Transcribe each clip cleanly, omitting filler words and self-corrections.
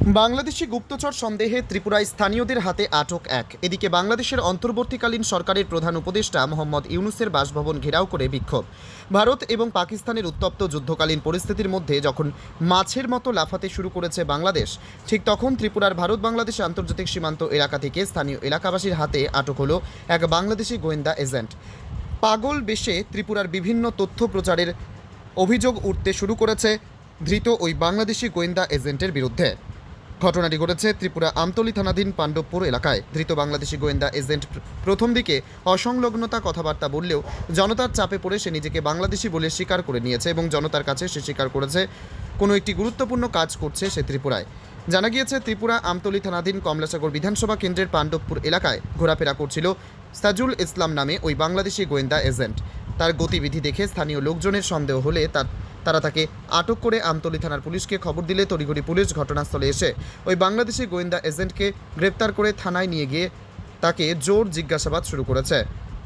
বাংলাদেশি গুপ্তচর সন্দেহে ত্রিপুরায় স্থানীয়দের হাতে আটক এক। এদিকে বাংলাদেশের অন্তর্বর্তীকালীন সরকারের প্রধান উপদেষ্টা মোহাম্মদ ইউনূসের বাসভবন ঘেরাও করে বিক্ষোভ। ভারত এবং পাকিস্তানের উত্তপ্ত যুদ্ধকালীন পরিস্থিতির মধ্যে যখন মাছের মতো লাফাতে শুরু করেছে বাংলাদেশ, ঠিক তখন ত্রিপুরার ভারত বাংলাদেশ আন্তর্জাতিক সীমান্ত এলাকা থেকে স্থানীয় এলাকাবাসীর হাতে আটক হলো এক বাংলাদেশি গোয়েন্দা এজেন্ট। পাগল বেশে ত্রিপুরার বিভিন্ন তথ্য প্রচারের অভিযোগ উঠতে শুরু করেছে ধৃত ওই বাংলাদেশি গোয়েন্দা এজেন্টের বিরুদ্ধে। ঘটনাটি ঘটেছে ত্রিপুরা আমতলী থানাধীন পাণ্ডবপুর এলাকায়। ধৃত বাংলাদেশি গোয়েন্দা এজেন্ট প্রথম দিকে অসংলগ্নতা কথাবার্তা বললেও জনতার চাপে পড়ে সে নিজেকে বাংলাদেশি বলে স্বীকার করে নিয়েছে এবং জনতার কাছে সে স্বীকার করেছে কোনো একটি গুরুত্বপূর্ণ কাজ করছে সে ত্রিপুরায়। জানা গিয়েছে, ত্রিপুরা আমতলী থানাধীন কমলাসাগর বিধানসভা কেন্দ্রের পাণ্ডবপুর এলাকায় ঘোরাফেরা করছিল সাজুল ইসলাম নামে ওই বাংলাদেশি গোয়েন্দা এজেন্ট। তার গতিবিধি দেখে স্থানীয় লোকজনের সন্দেহ হলে তারা তাকে আটক করে আমতলী থানার পুলিশকে খবর দিলে তড়িঘড়ি পুলিশ ঘটনাস্থলে এসে ওই বাংলাদেশি গোয়েন্দা এজেন্টকে গ্রেপ্তার করে থানায় নিয়ে গিয়ে তাকে জোর জিজ্ঞাসাবাদ শুরু করেছে।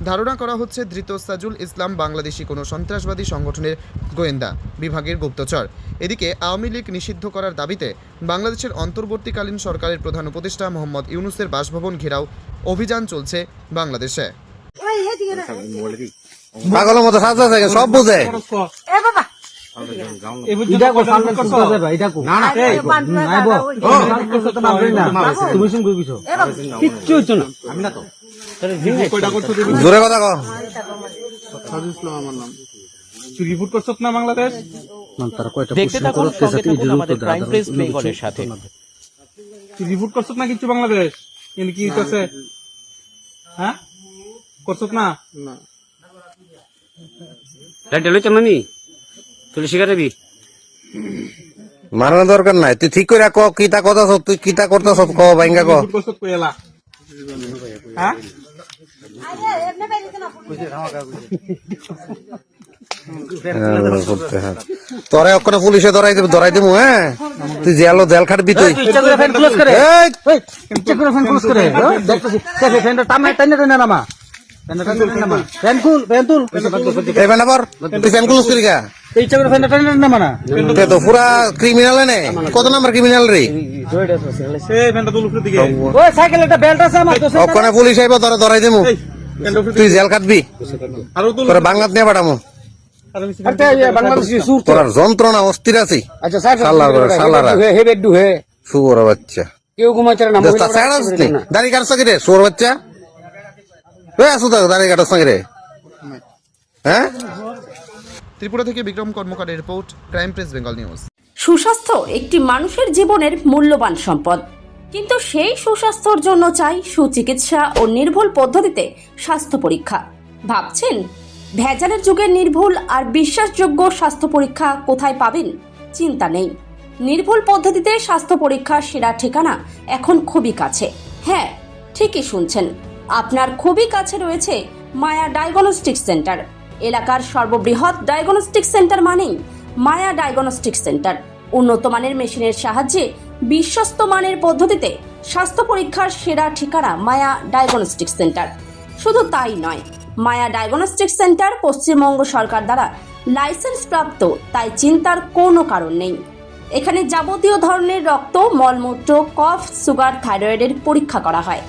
ধারণা করা হচ্ছে ধৃত সাজুল ইসলাম বাংলাদেশি কোনো সন্ত্রাসবাদী সংগঠনের গোয়েন্দা বিভাগের গুপ্তচর। এদিকে আওয়ামী লীগ নিষিদ্ধ করার দাবিতে বাংলাদেশের অন্তর্বর্তীকালীন সরকারের প্রধান উপদেষ্টা মোহাম্মদ ইউনূসের বাসভবন ঘেরাও অভিযান চলছে বাংলাদেশে। পাগলের মতো সাজা থাকে, সব বুঝে। জোরে কথা কও। রিপোর্ট করছ না বাংলাদেশ? দেখতে থাকুন, সঙ্গে থাকুন আমাদের ক্রাইম প্রেস বেঙ্গলের সাথে। রিপোর্ট করছ না কিছু বাংলাদেশ? কিন্তু কি করছে? হ্যাঁ করছ না? মারানোর দরকার নাই, তুই ঠিক করে ক কিতা কথা, তুই কিতা করতেছ ক ভাঙ্গা ক। রিপোর্ট করছ কই এলা? হ্যাঁ তোরা ওখানে পুলিশে ধরাই দিব। হ্যাঁ তুই জেল খাটবি তুই। পুরা ক্রিমিনাল নে, কত নাম্বার ক্রিমিনাল রে? ওখানে পুলিশ আইব, তোরা ধরাই দিব, তুই জেল খাটবি, তোরা বাংলাদেশ নিয়ে পাঠামো। তোর যন্ত্রণা অস্থির আছি। শুয়োর বাচ্চা দাড়ি কাটছ কি রে? শুয়োর বাচ্চা দাড়ি কাটছ রে? হ্যাঁ, ত্রিপুরা থেকে বিক্রম কর্মকারের report, crime press Bengal news. সুস্বাস্থ্য একটি মানুষের জীবনের মূল্যবান সম্পদ, কিন্তু সেই সুস্বাস্থ্যের জন্য চাই সুচিকিৎসা ও নির্ভুল পদ্ধতিতে স্বাস্থ্য পরীক্ষা। ভাবছেন ভেজালের যুগে নির্ভুল আর বিশ্বাসযোগ্য স্বাস্থ্য পরীক্ষা কোথায় পাবেন? চিন্তা নেই, নির্ভুল পদ্ধতিতে স্বাস্থ্য পরীক্ষার সেরা ঠিকানা এখন খুবই কাছে। হ্যাঁ, ঠিকই শুনছেন, আপনার খুবই কাছে রয়েছে মায়া ডায়াগনস্টিক সেন্টার। এলাকার সর্ববৃহৎ ডায়াগনস্টিক সেন্টার মানেই মায়া ডায়াগনস্টিক সেন্টার। উন্নত মানের মেশিনের সাহায্যে বিশ্বস্ত মানের পদ্ধতিতে স্বাস্থ্য পরীক্ষার সেরা ঠিকানা মায়া ডায়াগনস্টিক সেন্টার। শুধু তাই নয়, মায়া ডায়াগনস্টিক সেন্টার পশ্চিমবঙ্গ সরকার দ্বারা লাইসেন্স প্রাপ্ত, তাই চিন্তার কোনো কারণ নেই। এখানে যাবতীয় ধরনের রক্ত, মলমূত্র, কফ, সুগার, থাইরয়েডের পরীক্ষা করা হয়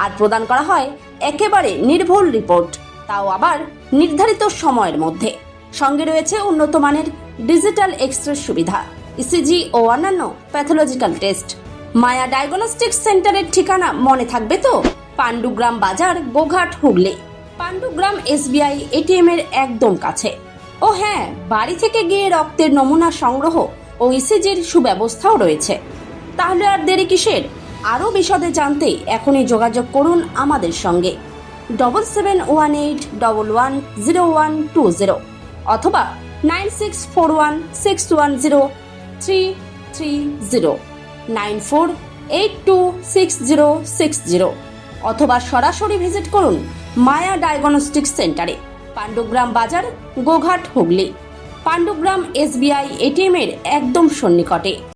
আর প্রদান করা হয় একেবারে নির্ভুল রিপোর্ট, তাও আবার নির্ধারিত সময়ের মধ্যে। সঙ্গে রয়েছে উন্নত মানের ডিজিটাল এক্স-রে সুবিধা, ইসিজি ও অন্যান্য প্যাথোলজিক্যাল টেস্ট। মায়া ডায়াগনস্টিক সেন্টারের ঠিকানা মনে থাকবে তো? পাণ্ডুগ্রাম বাজার, গোঘাট, হুগলি। পাণ্ডুগ্রাম এসবিআই এটিএম এর একদম কাছে। ও হ্যাঁ, বাড়ি থেকে গিয়ে রক্তের নমুনা সংগ্রহ ও ইসিজির সুব্যবস্থাও রয়েছে। তাহলে আর দেরি কিসের? আরও বিশদে জানতে এখনই যোগাযোগ করুন আমাদের সঙ্গে 7718110120 অথবা 9641610330, 94826060 অথবা সরাসরি ভিজিট করুন মায়া ডায়াগনস্টিক সেন্টারে, পাণ্ডুগ্রাম বাজার, গোঘাট, হুগলি। পাণ্ডুগ্রাম এসবিআই এটিএম এর একদম সন্নিকটে।